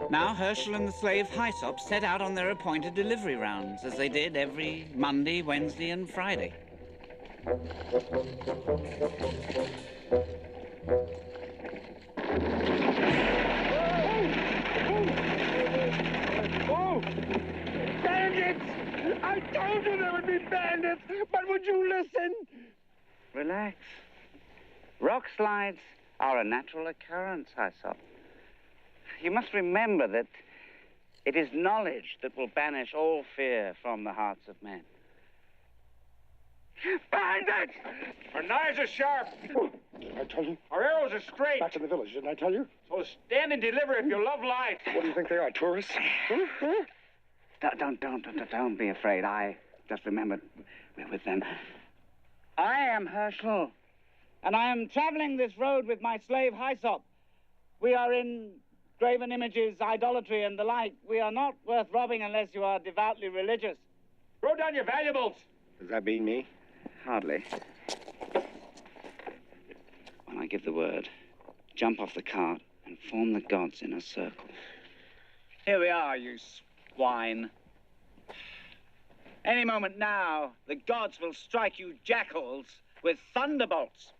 Now Herschel and the slave Hyssop set out on their appointed delivery rounds, as they did every Monday, Wednesday, and Friday. Oh! Bandits! I told you there would be bandits, but would you listen? Relax. Rock slides are a natural occurrence, Hyssop. You must remember that it is knowledge that will banish all fear from the hearts of men. Bandits! Our knives are sharp. Didn't I tell you? Our arrows are straight. Back in the village, didn't I tell you? So stand and deliver if you love light. What do you think they are, tourists? Don't be afraid. I just remembered we're with them. I am Herschel, and I am traveling this road with my slave Hyssop. We are in graven images, idolatry, and the like. We are not worth robbing unless you are devoutly religious. Throw down your valuables. Does that mean me? Hardly. When I give the word, jump off the cart and form the gods in a circle. Here we are, you swine. Any moment now, the gods will strike you jackals with thunderbolts.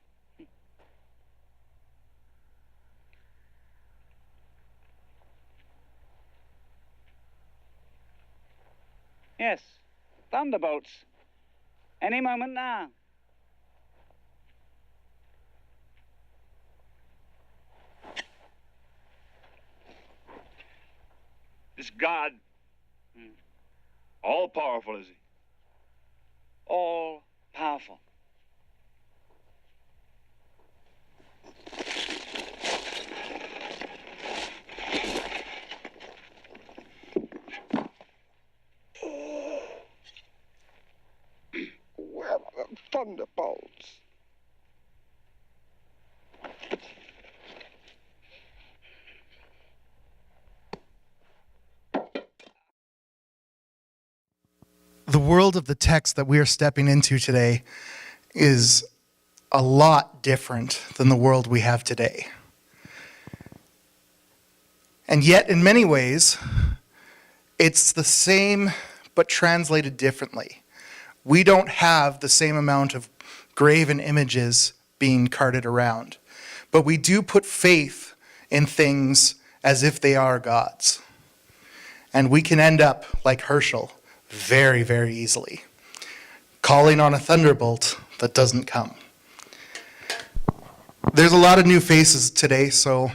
Yes, thunderbolts. Any moment now. This God, all-powerful, is he? All powerful. Where are the thunderbolts? The world of the text that we are stepping into today is a lot different than the world we have today. And yet, in many ways, it's the same but translated differently. We don't have the same amount of graven images being carted around, but we do put faith in things as if they are gods. And we can end up like Herschel very, very easily, calling on a thunderbolt that doesn't come. There's a lot of new faces today, so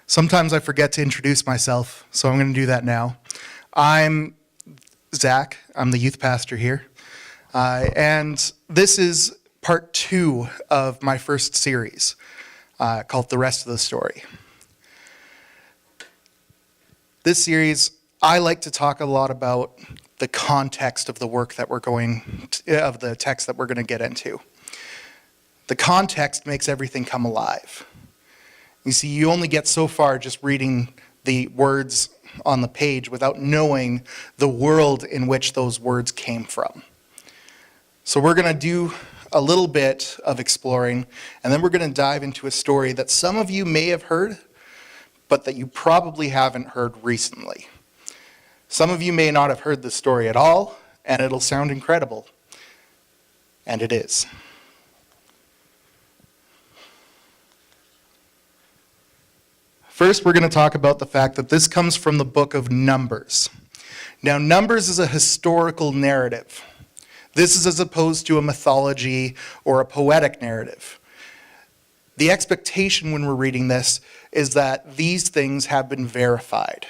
sometimes I forget to introduce myself, so I'm going to do that now. I'm Zakk. I'm the youth pastor here. And this is part 2 of my first series called The Rest of the Story. This series, I like to talk a lot about the context of the work that of the text that we're going to get into. The context makes everything come alive. You see, you only get so far just reading the words on the page without knowing the world in which those words came from. So we're going to do a little bit of exploring, and then we're going to dive into a story that some of you may have heard, but that you probably haven't heard recently. Some of you may not have heard this story at all, and it'll sound incredible. And it is. First, we're going to talk about the fact that this comes from the book of Numbers. Now, Numbers is a historical narrative. This is as opposed to a mythology or a poetic narrative. The expectation when we're reading this is that these things have been verified.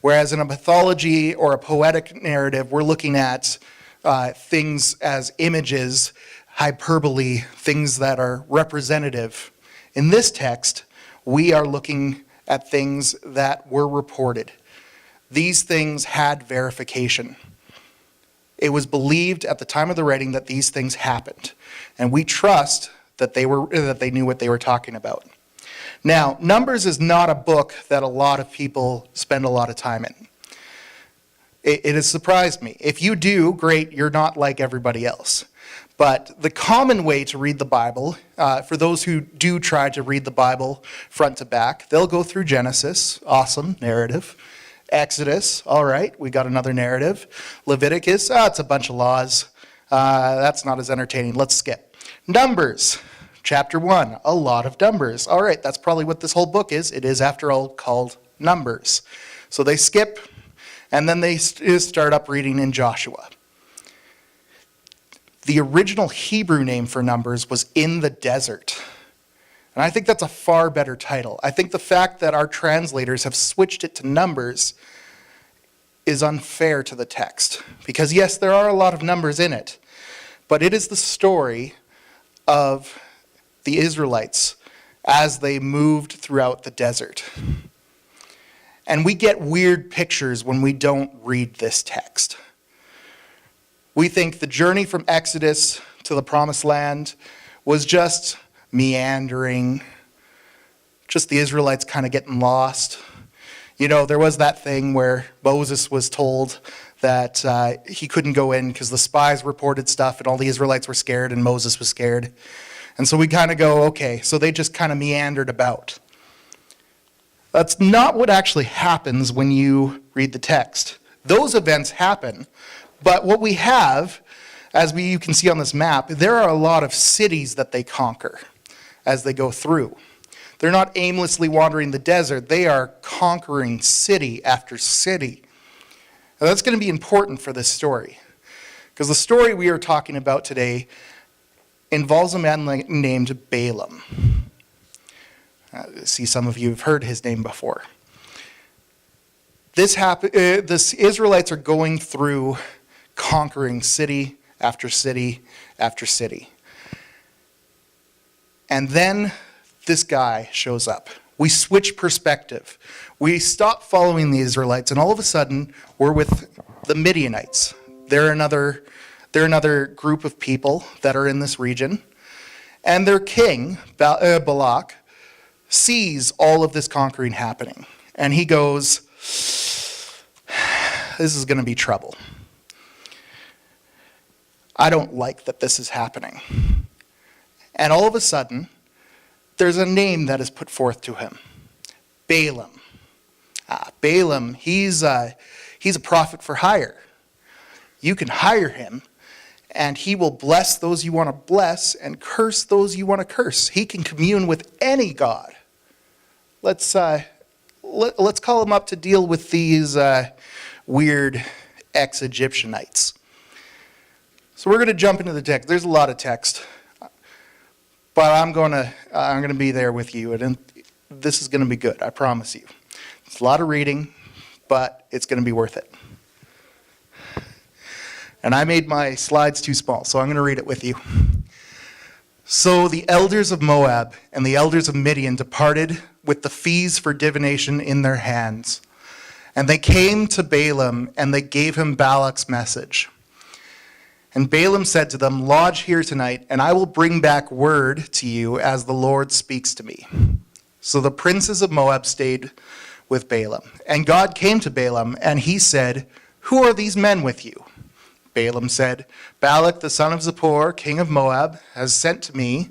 Whereas in a mythology or a poetic narrative, we're looking at things as images, hyperbole, things that are representative. In this text, we are looking at things that were reported. These things had verification. It was believed at the time of the writing that these things happened, and we trust that they knew what they were talking about. Now, Numbers is not a book that a lot of people spend a lot of time in. It has surprised me. If you do, great, you're not like everybody else. But the common way to read the Bible, for those who do try to read the Bible front to back, they'll go through Genesis, awesome, narrative. Exodus, all right, we got another narrative. Leviticus, it's a bunch of laws. That's not as entertaining, let's skip. Numbers, chapter 1, a lot of numbers. All right, that's probably what this whole book is. It is, after all, called Numbers. So they skip, and then they start up reading in Joshua. The original Hebrew name for Numbers was In the Desert. And I think that's a far better title. I think the fact that our translators have switched it to Numbers is unfair to the text. Because yes, there are a lot of numbers in it, but it is the story of the Israelites as they moved throughout the desert. And we get weird pictures when we don't read this text. We think the journey from Exodus to the Promised Land was just meandering, just the Israelites kind of getting lost. You know, there was that thing where Moses was told that he couldn't go in because the spies reported stuff and all the Israelites were scared and Moses was scared. And so we kind of go, okay, so they just kind of meandered about. That's not what actually happens when you read the text. Those events happen. But what we have, as you can see on this map, there are a lot of cities that they conquer as they go through. They're not aimlessly wandering the desert. They are conquering city after city. Now, that's going to be important for this story, because the story we are talking about today involves a man named Balaam. I see some of you have heard his name before. The Israelites are going through conquering city after city after city. And then this guy shows up. We switch perspective. We stop following the Israelites, and all of a sudden, we're with the Midianites. They're another group of people that are in this region. And their king, Balak, sees all of this conquering happening. And he goes, this is going to be trouble. I don't like that this is happening. And all of a sudden, there's a name that is put forth to him. Balaam. Balaam, he's a prophet for hire. You can hire him, and he will bless those you want to bless and curse those you want to curse. He can commune with any god. Let's call him up to deal with these weird ex-Egyptianites. So we're going to jump into the text. There's a lot of text, but I'm going to be there with you, and this is going to be good. I promise you. It's a lot of reading, but it's going to be worth it. And I made my slides too small, so I'm going to read it with you. So the elders of Moab and the elders of Midian departed with the fees for divination in their hands. And they came to Balaam, and they gave him Balak's message. And Balaam said to them, lodge here tonight, and I will bring back word to you as the Lord speaks to me. So the princes of Moab stayed with Balaam. And God came to Balaam, and he said, who are these men with you? Balaam said, Balak, the son of Zippor, king of Moab, has sent to me,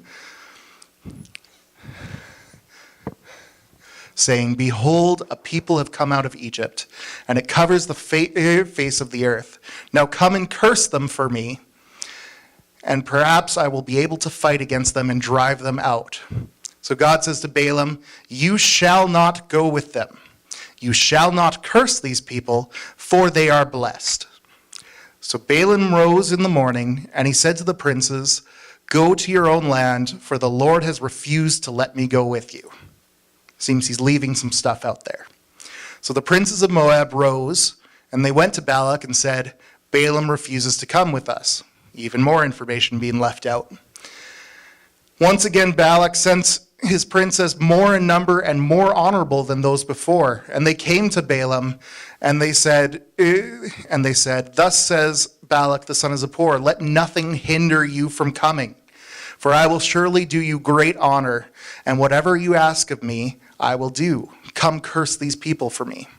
saying, behold, a people have come out of Egypt, and it covers the face of the earth. Now come and curse them for me, and perhaps I will be able to fight against them and drive them out. So God says to Balaam, you shall not go with them. You shall not curse these people, for they are blessed. So Balaam rose in the morning, and he said to the princes, go to your own land, for the Lord has refused to let me go with you. Seems he's leaving some stuff out there. So the princes of Moab rose, and they went to Balak and said, Balaam refuses to come with us. Even more information being left out. Once again, Balak sent his princes more in number and more honorable than those before. And they came to Balaam, and they said, thus says Balak the son of Zippor, let nothing hinder you from coming, for I will surely do you great honor, and whatever you ask of me, I will do. Come curse these people for me.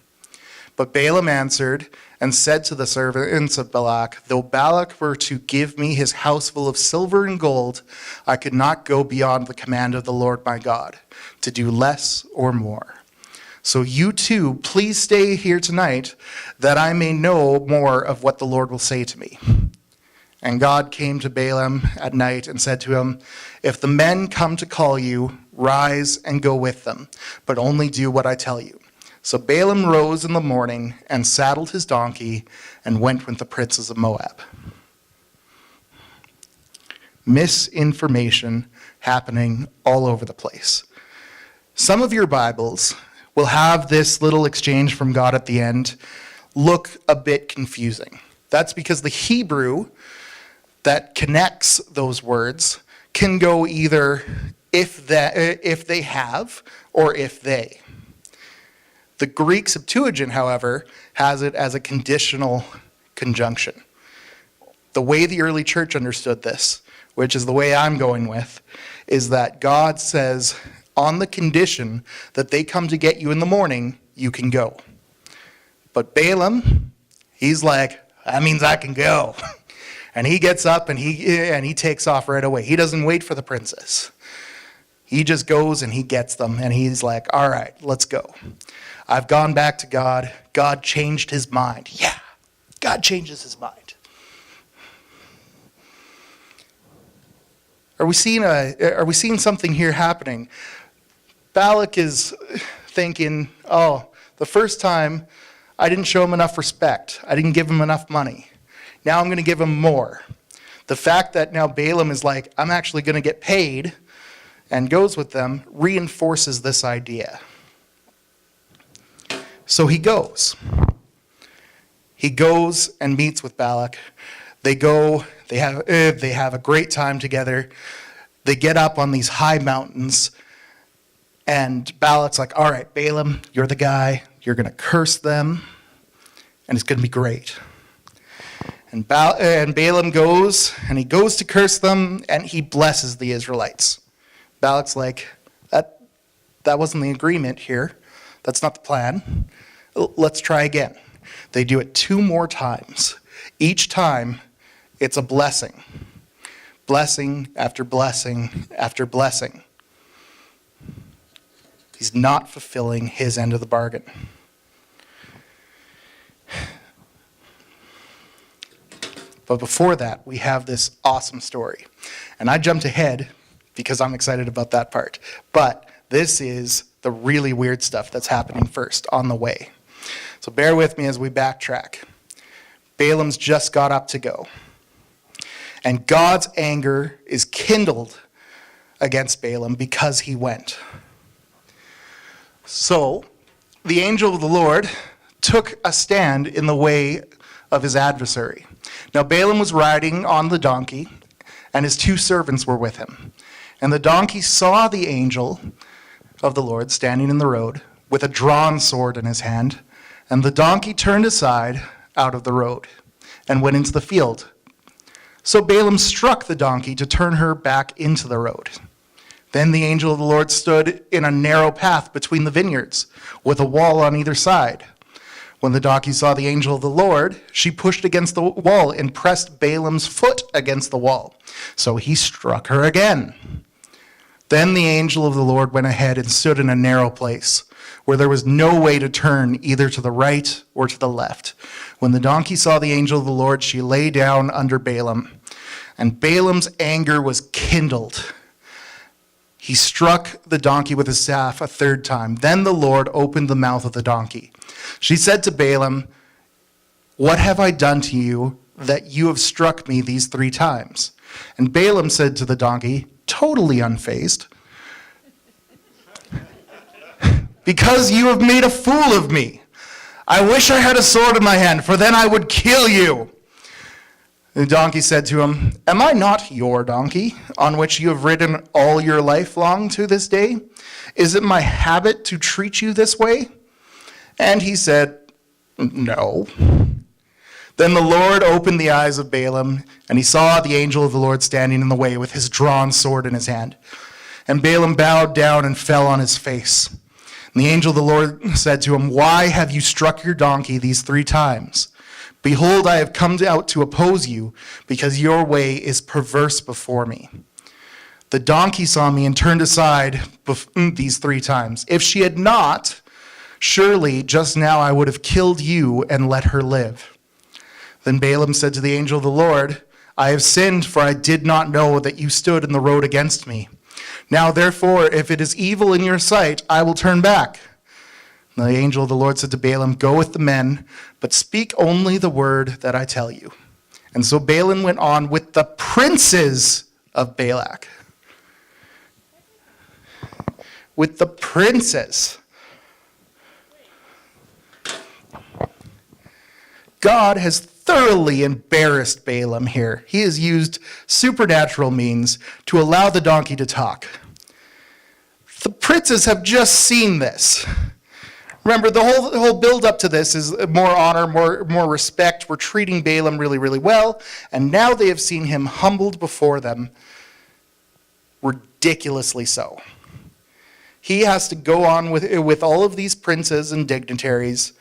But Balaam answered and said to the servants of Balak, though Balak were to give me his house full of silver and gold, I could not go beyond the command of the Lord my God, to do less or more. So you too, please stay here tonight, that I may know more of what the Lord will say to me. And God came to Balaam at night and said to him, if the men come to call you, rise and go with them, but only do what I tell you. So Balaam rose in the morning and saddled his donkey and went with the princes of Moab. Misinformation happening all over the place. Some of your Bibles will have this little exchange from God at the end look a bit confusing. That's because the Hebrew that connects those words can go either if they have or if they. The Greek Septuagint, however, has it as a conditional conjunction. The way the early church understood this, which is the way I'm going with, is that God says, on the condition that they come to get you in the morning, you can go. But Balaam, he's like, that means I can go. And he gets up and he takes off right away. He doesn't wait for the princess. He just goes and he gets them, and he's like, all right, let's go. I've gone back to God. God changed his mind. Yeah, God changes his mind. Are we seeing something here happening? Balak is thinking, oh, the first time I didn't show him enough respect. I didn't give him enough money. Now I'm going to give him more. The fact that now Balaam is like, I'm actually going to get paid, and goes with them, reinforces this idea. So he goes. He goes and meets with Balak. They go, they have a great time together. They get up on these high mountains, and Balak's like, all right, Balaam, you're the guy. You're going to curse them, and it's going to be great. And Balaam goes, and he goes to curse them, and he blesses the Israelites. Balak's like, that wasn't the agreement here. That's not the plan. Let's try again. They do it 2 more times. Each time, it's a blessing. Blessing after blessing after blessing. He's not fulfilling his end of the bargain. But before that, we have this awesome story. And I jumped ahead because I'm excited about that part. But this is the really weird stuff that's happening first on the way. So bear with me as we backtrack. Balaam's just got up to go. And God's anger is kindled against Balaam because he went. So the angel of the Lord took a stand in the way of his adversary. Now Balaam was riding on the donkey, and his 2 servants were with him. And the donkey saw the angel of the Lord standing in the road with a drawn sword in his hand, and the donkey turned aside out of the road and went into the field. So Balaam struck the donkey to turn her back into the road. Then the angel of the Lord stood in a narrow path between the vineyards, with a wall on either side. When the donkey saw the angel of the Lord, she pushed against the wall and pressed Balaam's foot against the wall. So he struck her again. Then the angel of the Lord went ahead and stood in a narrow place, where there was no way to turn either to the right or to the left. When the donkey saw the angel of the Lord, she lay down under Balaam, and Balaam's anger was kindled. He struck the donkey with his staff a 3rd time. Then the Lord opened the mouth of the donkey. She said to Balaam, "What have I done to you that you have struck me these 3 times?" And Balaam said to the donkey, totally unfazed, "Because you have made a fool of me. I wish I had a sword in my hand, for then I would kill you." The donkey said to him, "Am I not your donkey, on which you have ridden all your life long to this day? Is it my habit to treat you this way?" And he said, "No." Then the Lord opened the eyes of Balaam, and he saw the angel of the Lord standing in the way with his drawn sword in his hand. And Balaam bowed down and fell on his face. And the angel of the Lord said to him, "Why have you struck your donkey these 3 times? Behold, I have come out to oppose you, because your way is perverse before me. The donkey saw me and turned aside these 3 times. If she had not, surely just now I would have killed you and let her live." Then Balaam said to the angel of the Lord, "I have sinned, for I did not know that you stood in the road against me. Now therefore, if it is evil in your sight, I will turn back." And the angel of the Lord said to Balaam, "Go with the men, but speak only the word that I tell you." And so Balaam went on with the princes of Balak. With the princes. God has thoroughly embarrassed Balaam here. He has used supernatural means to allow the donkey to talk. The princes have just seen this. Remember, the whole build up to this is more honor, more respect. We're treating Balaam really, really well. And now they have seen him humbled before them, ridiculously so. He has to go on with all of these princes and dignitaries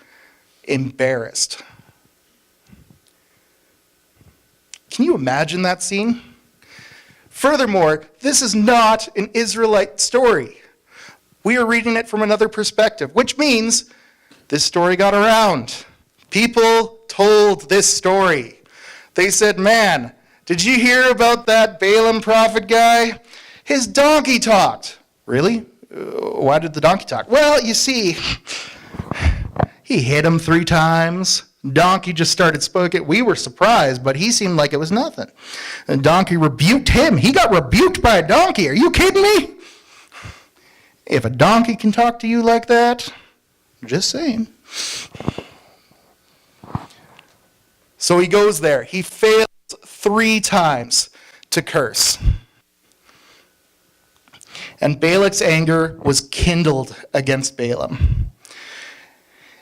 embarrassed. Can you imagine that scene? Furthermore, this is not an Israelite story. We are reading it from another perspective, which means this story got around. People told this story. They said, "Man, did you hear about that Balaam prophet guy? His donkey talked." Really? Why did the donkey talk? Well, you see, he hit him 3 times. Donkey just started speaking. We were surprised, but he seemed like it was nothing. The donkey rebuked him. He got rebuked by a donkey. Are you kidding me? If a donkey can talk to you like that, just saying. So he goes there. He fails 3 times to curse. And Balak's anger was kindled against Balaam.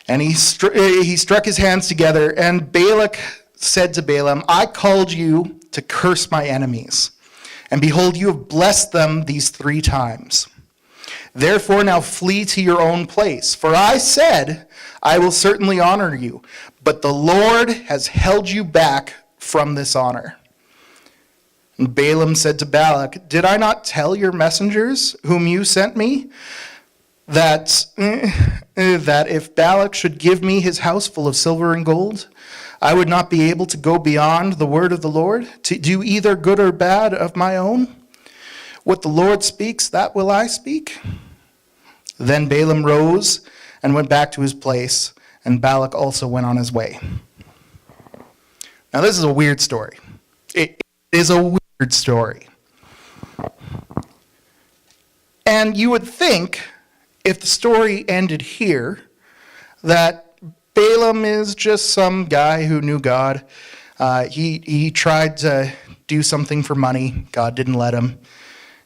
And he struck his hands together, and Balak said to Balaam, "I called you to curse my enemies, and behold, you have blessed them these 3 times. Therefore now flee to your own place, for I said, I will certainly honor you, but the Lord has held you back from this honor." And Balaam said to Balak, "Did I not tell your messengers whom you sent me that if Balak should give me his house full of silver and gold, I would not be able to go beyond the word of the Lord, to do either good or bad of my own? What the Lord speaks, that will I speak." Then Balaam rose and went back to his place, and Balak also went on his way. Now this is a weird story. It is a weird story. And you would think, if the story ended here, that Balaam is just some guy who knew God. He tried to do something for money. God didn't let him.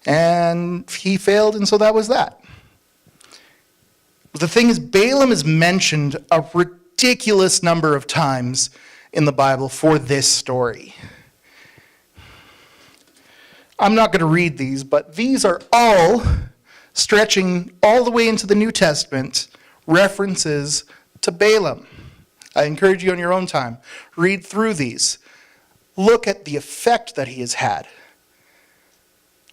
And he failed, and so that was that. But the thing is, Balaam is mentioned a ridiculous number of times in the Bible for this story. I'm not going to read these, but these are all stretching all the way into the New Testament, references to Balaam. I encourage you on your own time, read through these. Look at the effect that he has had.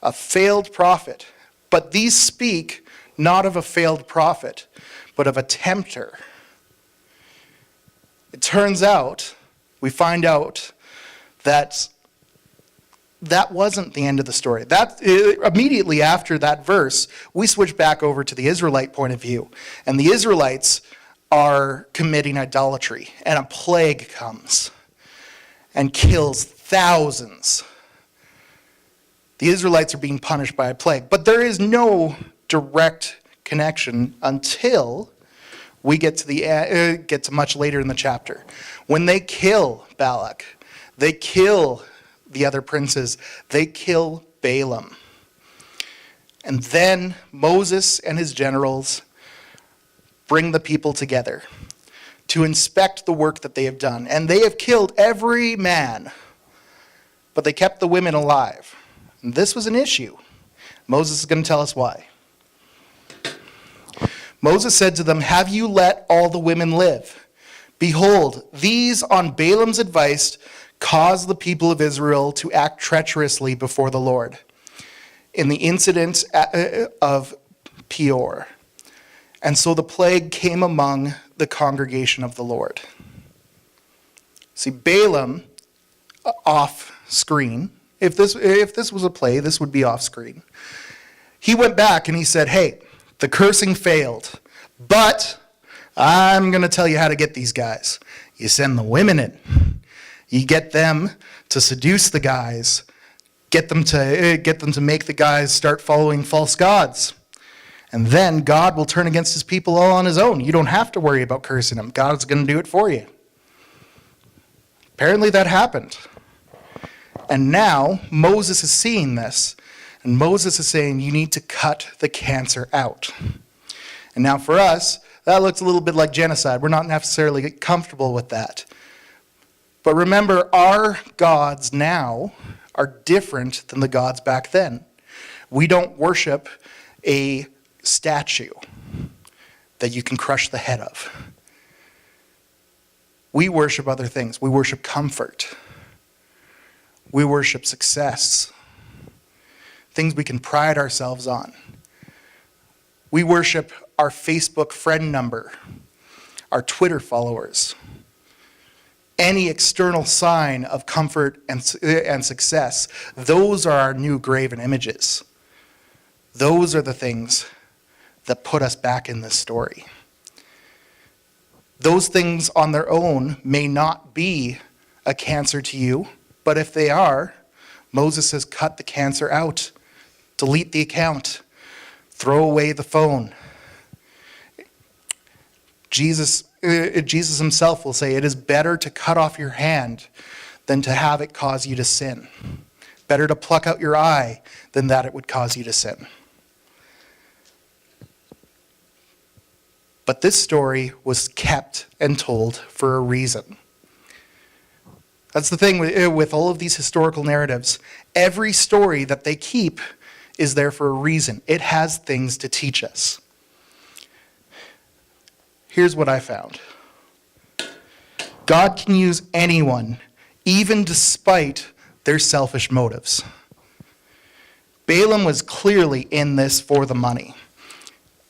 A failed prophet. But these speak not of a failed prophet, but of a tempter. It turns out, we find out that wasn't the end of the story. Immediately after that verse, we switch back over to the Israelite point of view. And the Israelites are committing idolatry. And a plague comes and kills thousands. The Israelites are being punished by a plague. But there is no direct connection until we get to much later in the chapter. When they kill Balak, they kill the other princes, they kill Balaam. And then Moses and his generals bring the people together to inspect the work that they have done. And they have killed every man, but they kept the women alive. And this was an issue. Moses is going to tell us why. Moses said to them, "Have you let all the women live? Behold, these on Balaam's advice caused the people of Israel to act treacherously before the Lord in the incident of Peor. And so the plague came among the congregation of the Lord." See, Balaam, off screen, if this was a play, this would be off screen. He went back and he said, "Hey, the cursing failed, but I'm going to tell you how to get these guys. You send the women in. You get them to seduce the guys, get them to make the guys start following false gods. And then God will turn against his people all on his own. You don't have to worry about cursing them. God's going to do it for you." Apparently that happened. And now Moses is seeing this. And Moses is saying, you need to cut the cancer out. And now for us, that looks a little bit like genocide. We're not necessarily comfortable with that. But remember, our gods now are different than the gods back then. We don't worship a statue that you can crush the head of. We worship other things. We worship comfort. We worship success. Things we can pride ourselves on. We worship our Facebook friend number, our Twitter followers. Any external sign of comfort and success, those are our new graven images. Those are the things that put us back in this story. Those things on their own may not be a cancer to you, but if they are, Moses says, cut the cancer out. Delete the account. Throw away the phone. Jesus himself will say, it is better to cut off your hand than to have it cause you to sin. Better to pluck out your eye than that it would cause you to sin. But this story was kept and told for a reason. That's the thing with all of these historical narratives. Every story that they keep is there for a reason. It has things to teach us. Here's what I found. God can use anyone, even despite their selfish motives. Balaam was clearly in this for the money.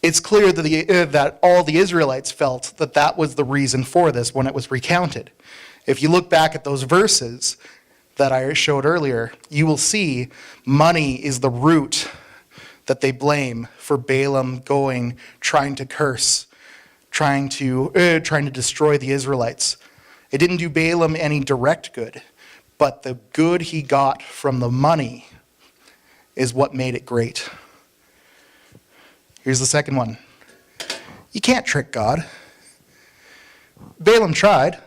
It's clear that all the Israelites felt that that was the reason for this when it was recounted. If you look back at those verses that I showed earlier, you will see money is the root that they blame for Balaam trying to curse, trying to destroy the Israelites. It didn't do Balaam any direct good, but the good he got from the money is what made it great. Here's the second one. You can't trick God. Balaam tried.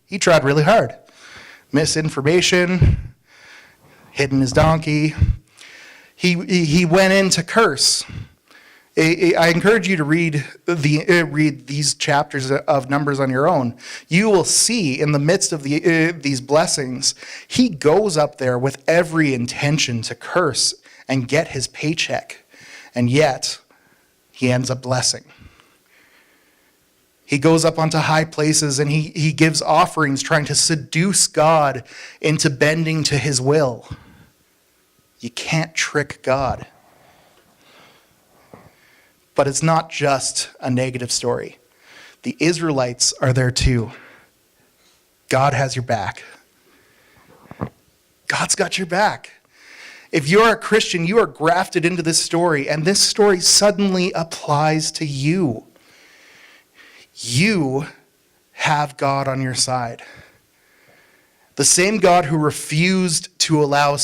He tried really hard. Misinformation, hidden his donkey. He went in to curse. I encourage you to read these chapters of Numbers on your own. You will see in the midst of these blessings, he goes up there with every intention to curse and get his paycheck. And yet, he ends up blessing. He goes up onto high places and he gives offerings trying to seduce God into bending to his will. You can't trick God. But it's not just a negative story. The Israelites are there too. God has your back. God's got your back. If you're a Christian, you are grafted into this story, and this story suddenly applies to you. You have God on your side. The same God who refused to allow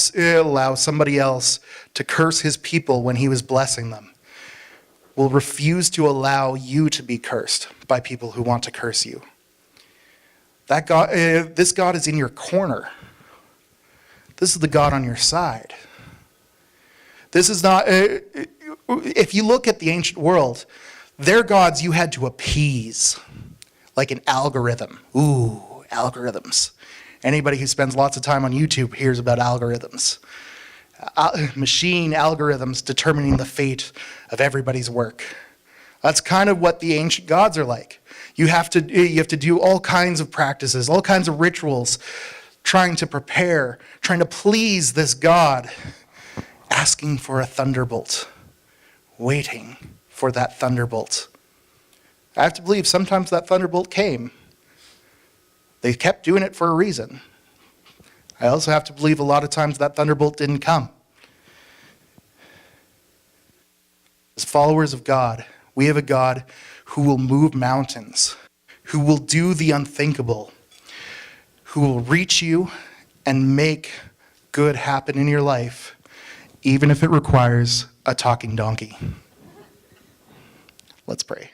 somebody else to curse his people when he was blessing them will refuse to allow you to be cursed by people who want to curse you. That God, this God is in your corner. This is the God on your side. This is not, if you look at the ancient world, their gods you had to appease, like an algorithm. Ooh, algorithms. Anybody who spends lots of time on YouTube hears about algorithms. Machine algorithms determining the fate of everybody's work. That's kind of what the ancient gods are like. You have to do all kinds of practices, all kinds of rituals, trying to prepare, trying to please this god, asking for a thunderbolt, waiting for that thunderbolt. I have to believe sometimes that thunderbolt came. They kept doing it for a reason. I also have to believe a lot of times that thunderbolt didn't come. As followers of God, we have a God who will move mountains, who will do the unthinkable, who will reach you and make good happen in your life, even if it requires a talking donkey. Let's pray.